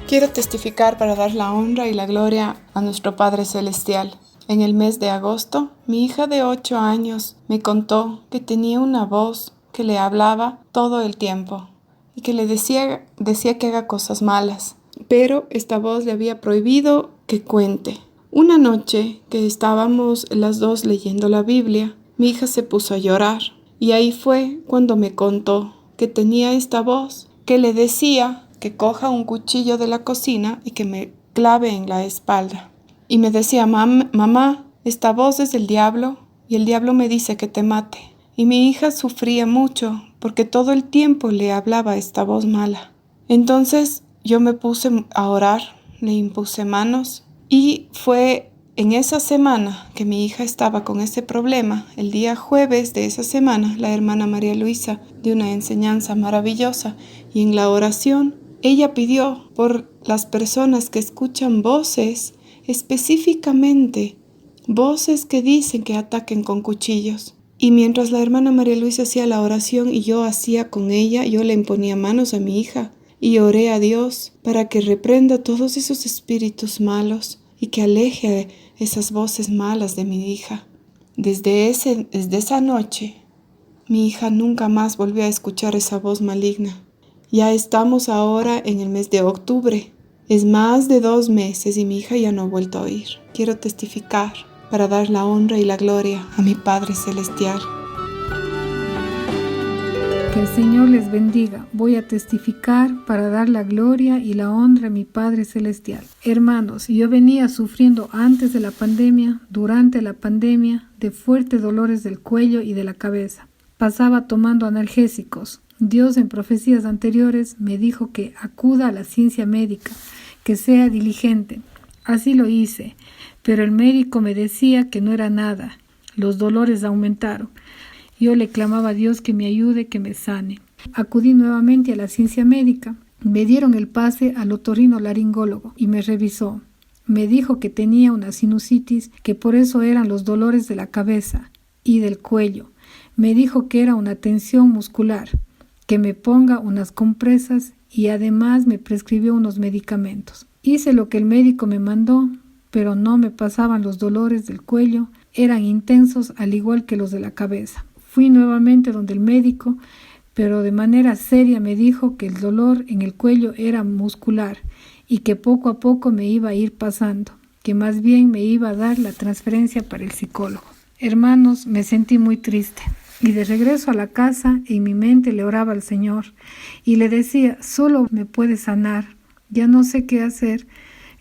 Quiero testificar para dar la honra y la gloria a nuestro Padre Celestial. En el mes de agosto, mi hija de 8 años me contó que tenía una voz que le hablaba todo el tiempo y que le decía que haga cosas malas, pero esta voz le había prohibido que cuente. Una noche que estábamos las dos leyendo la Biblia, mi hija se puso a llorar y ahí fue cuando me contó que tenía esta voz que le decía que coja un cuchillo de la cocina y que me clave en la espalda. Y me decía, mamá, esta voz es del diablo y el diablo me dice que te mate. Y mi hija sufría mucho porque todo el tiempo le hablaba esta voz mala. Entonces yo me puse a orar, le impuse manos y fue en esa semana que mi hija estaba con ese problema. El día jueves de esa semana, la hermana María Luisa dio una enseñanza maravillosa y en la oración ella pidió por las personas que escuchan voces, específicamente voces que dicen que ataquen con cuchillos. Y mientras la hermana María Luisa hacía la oración y yo hacía con ella, yo le imponía manos a mi hija y oré a Dios para que reprenda todos esos espíritus malos y que aleje esas voces malas de mi hija. Desde esa noche, mi hija nunca más volvió a escuchar esa voz maligna. Ya estamos ahora en el mes de octubre. Es más de 2 meses y mi hija ya no ha vuelto a oír. Quiero testificar para dar la honra y la gloria a mi Padre Celestial. Que el Señor les bendiga. Voy a testificar para dar la gloria y la honra a mi Padre Celestial. Hermanos, yo venía sufriendo antes de la pandemia, durante la pandemia, de fuertes dolores del cuello y de la cabeza. Pasaba tomando analgésicos. Dios en profecías anteriores me dijo que acuda a la ciencia médica, que sea diligente. Así lo hice, pero el médico me decía que no era nada. Los dolores aumentaron. Yo le clamaba a Dios que me ayude, que me sane. Acudí nuevamente a la ciencia médica. Me dieron el pase al otorrinolaringólogo y me revisó. Me dijo que tenía una sinusitis, que por eso eran los dolores de la cabeza y del cuello. Me dijo que era una tensión muscular, que me ponga unas compresas y además me prescribió unos medicamentos. Hice lo que el médico me mandó, pero no me pasaban los dolores del cuello, eran intensos al igual que los de la cabeza. Fui nuevamente donde el médico, pero de manera seria me dijo que el dolor en el cuello era muscular y que poco a poco me iba a ir pasando, que más bien me iba a dar la transferencia para el psicólogo. Hermanos, me sentí muy triste. Y de regreso a la casa, en mi mente le oraba al Señor y le decía, solo me puedes sanar, ya no sé qué hacer.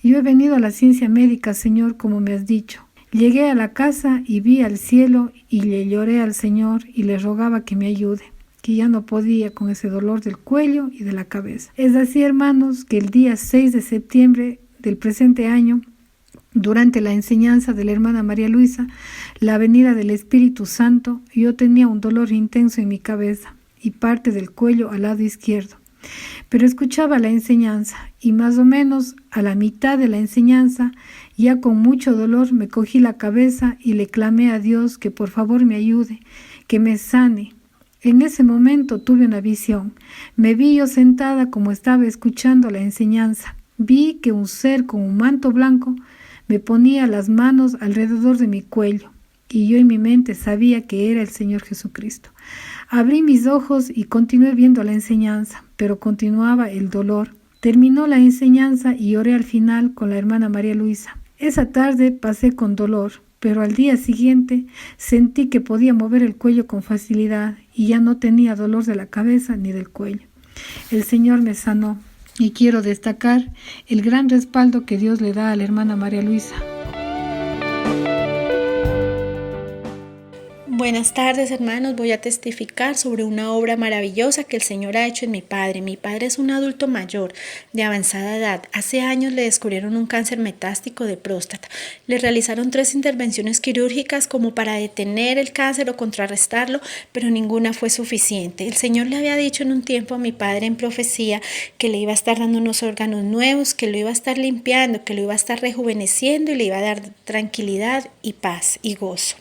Yo he venido a la ciencia médica, Señor, como me has dicho. Llegué a la casa y vi al cielo y le lloré al Señor y le rogaba que me ayude, que ya no podía con ese dolor del cuello y de la cabeza. Es así, hermanos, que el día 6 de septiembre del presente año, durante la enseñanza de la hermana María Luisa, la venida del Espíritu Santo, yo tenía un dolor intenso en mi cabeza y parte del cuello al lado izquierdo. Pero escuchaba la enseñanza y más o menos a la mitad de la enseñanza, ya con mucho dolor, me cogí la cabeza y le clamé a Dios que por favor me ayude, que me sane. En ese momento tuve una visión. Me vi yo sentada como estaba escuchando la enseñanza. Vi que un ser con un manto blanco me ponía las manos alrededor de mi cuello y yo en mi mente sabía que era el Señor Jesucristo. Abrí mis ojos y continué viendo la enseñanza, pero continuaba el dolor. Terminó la enseñanza y oré al final con la hermana María Luisa. Esa tarde pasé con dolor, pero al día siguiente sentí que podía mover el cuello con facilidad y ya no tenía dolor de la cabeza ni del cuello. El Señor me sanó. Y quiero destacar el gran respaldo que Dios le da a la hermana María Luisa. Buenas tardes, hermanos. Voy a testificar sobre una obra maravillosa que el Señor ha hecho en mi padre. Mi padre es un adulto mayor, de avanzada edad. Hace años le descubrieron un cáncer metástico de próstata. Le realizaron 3 intervenciones quirúrgicas como para detener el cáncer o contrarrestarlo, pero ninguna fue suficiente. El Señor le había dicho en un tiempo a mi padre en profecía que le iba a estar dando unos órganos nuevos, que lo iba a estar limpiando, que lo iba a estar rejuveneciendo y le iba a dar tranquilidad y paz y gozo.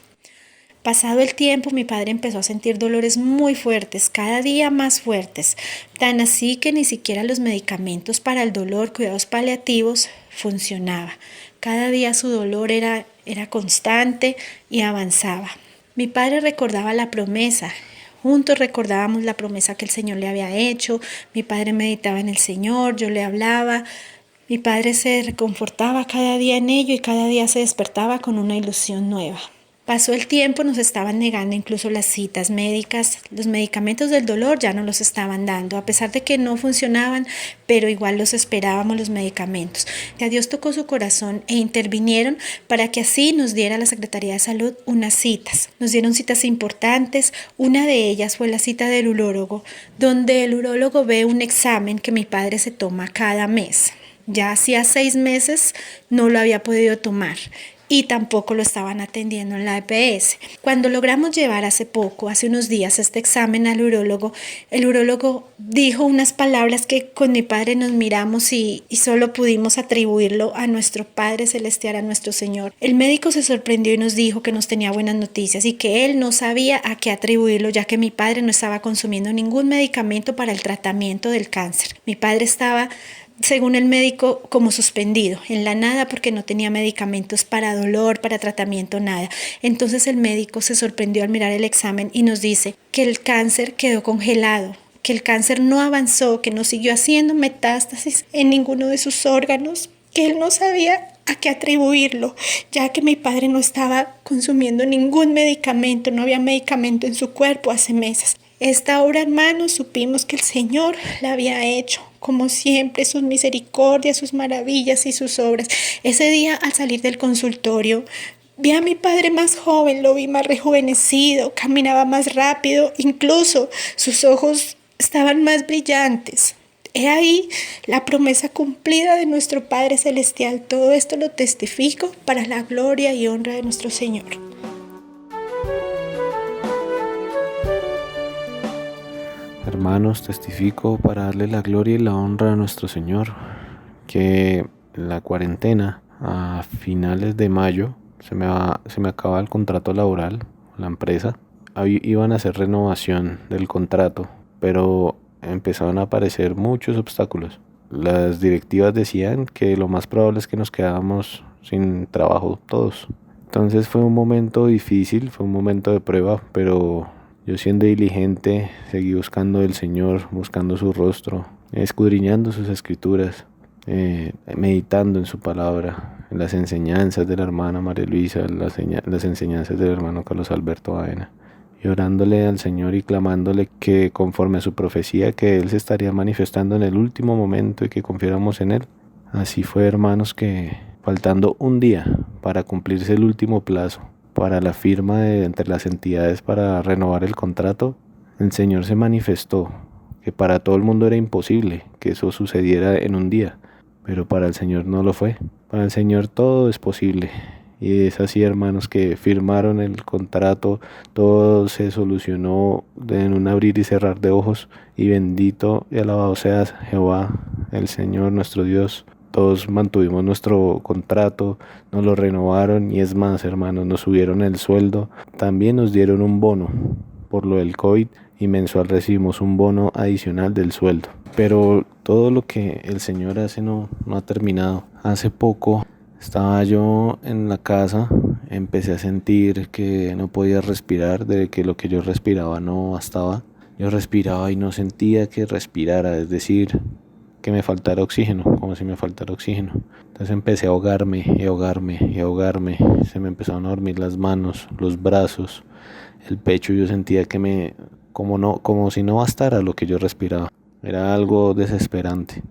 Pasado el tiempo, mi padre empezó a sentir dolores muy fuertes, cada día más fuertes, tan así que ni siquiera los medicamentos para el dolor, cuidados paliativos, funcionaba. Cada día su dolor era constante y avanzaba. Mi padre recordaba la promesa. Juntos recordábamos la promesa que el Señor le había hecho. Mi padre meditaba en el Señor, yo le hablaba. Mi padre se reconfortaba cada día en ello y cada día se despertaba con una ilusión nueva. Pasó el tiempo, nos estaban negando incluso las citas médicas, los medicamentos del dolor ya no los estaban dando, a pesar de que no funcionaban, pero igual los esperábamos los medicamentos. A Dios tocó su corazón e intervinieron para que así nos diera la Secretaría de Salud unas citas. Nos dieron citas importantes, una de ellas fue la cita del urólogo, donde el urólogo ve un examen que mi padre se toma cada mes. Ya hacía 6 meses no lo había podido tomar y tampoco lo estaban atendiendo en la EPS. Cuando logramos llevar hace unos días, este examen al urólogo, el urólogo dijo unas palabras que con mi padre nos miramos y solo pudimos atribuirlo a nuestro Padre Celestial, a nuestro Señor. El médico se sorprendió y nos dijo que nos tenía buenas noticias y que él no sabía a qué atribuirlo, ya que mi padre no estaba consumiendo ningún medicamento para el tratamiento del cáncer. Mi padre estaba, según el médico, como suspendido en la nada porque no tenía medicamentos para dolor, para tratamiento, nada. Entonces el médico se sorprendió al mirar el examen y nos dice que el cáncer quedó congelado, que el cáncer no avanzó, que no siguió haciendo metástasis en ninguno de sus órganos, que él no sabía a qué atribuirlo, ya que mi padre no estaba consumiendo ningún medicamento, no había medicamento en su cuerpo hace meses. Esta obra, hermanos, supimos que el Señor la había hecho, como siempre, sus misericordias, sus maravillas y sus obras. Ese día, al salir del consultorio, vi a mi padre más joven, lo vi más rejuvenecido, caminaba más rápido, incluso sus ojos estaban más brillantes. He ahí la promesa cumplida de nuestro Padre Celestial. Todo esto lo testifico para la gloria y honra de nuestro Señor. Hermanos, testifico para darle la gloria y la honra a nuestro Señor, que en la cuarentena, a finales de mayo, se me acaba el contrato laboral, la empresa. Iban a hacer renovación del contrato, pero empezaron a aparecer muchos obstáculos. Las directivas decían que lo más probable es que nos quedáramos sin trabajo todos. Entonces fue un momento difícil, fue un momento de prueba, pero yo, siendo diligente, seguí buscando el Señor, buscando su rostro, escudriñando sus escrituras, meditando en su palabra, en las enseñanzas de la hermana María Luisa, las enseñanzas del hermano Carlos Alberto Baena, y orándole al Señor y clamándole que conforme a su profecía que Él se estaría manifestando en el último momento y que confiáramos en Él. Así fue, hermanos, que faltando un día para cumplirse el último plazo para la firma entre las entidades para renovar el contrato, el Señor se manifestó que para todo el mundo era imposible que eso sucediera en un día, pero para el Señor no lo fue. Para el Señor todo es posible. Y es así, hermanos, que firmaron el contrato, todo se solucionó en un abrir y cerrar de ojos, y bendito y alabado sea Jehová, el Señor nuestro Dios. Todos mantuvimos nuestro contrato, nos lo renovaron, y es más, hermanos, nos subieron el sueldo. También nos dieron un bono por lo del COVID y mensual recibimos un bono adicional del sueldo. Pero todo lo que el Señor hace no ha terminado. Hace poco estaba yo en la casa, empecé a sentir que no podía respirar, de que lo que yo respiraba no bastaba. Yo respiraba y no sentía que respirara, es decir, que me faltara oxígeno, como si me faltara oxígeno. Entonces empecé a ahogarme y ahogarme y ahogarme. Se me empezaron a dormir las manos, los brazos, el pecho. Yo sentía que como si no bastara lo que yo respiraba. Era algo desesperante.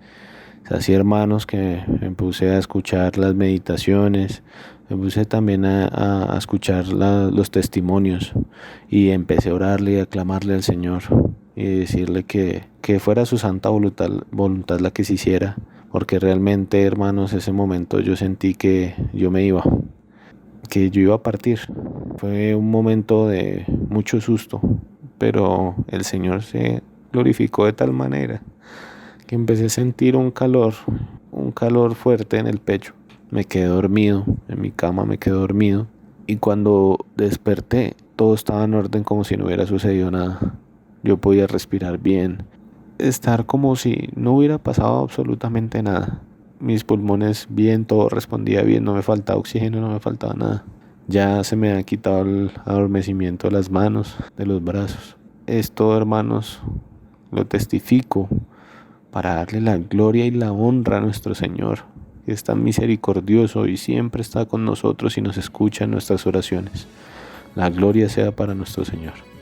Así, hermanos, que me puse a escuchar las meditaciones, me puse también a escuchar los testimonios, y empecé a orarle y a clamarle al Señor y decirle que fuera su santa voluntad la que se hiciera, porque realmente, hermanos, ese momento yo sentí que yo iba a partir. Fue un momento de mucho susto, pero el Señor se glorificó de tal manera que empecé a sentir un calor fuerte en el pecho. Me quedé dormido, en mi cama me quedé dormido, y cuando desperté Todo estaba en orden como si no hubiera sucedido nada. Yo podía respirar bien, estar como si no hubiera pasado absolutamente nada. Mis pulmones bien, todo respondía bien, no me faltaba oxígeno, no me faltaba nada. Ya se me ha quitado el adormecimiento de las manos, de los brazos. Esto, hermanos, lo testifico para darle la gloria y la honra a nuestro Señor, que es tan misericordioso y siempre está con nosotros y nos escucha en nuestras oraciones. La gloria sea para nuestro Señor.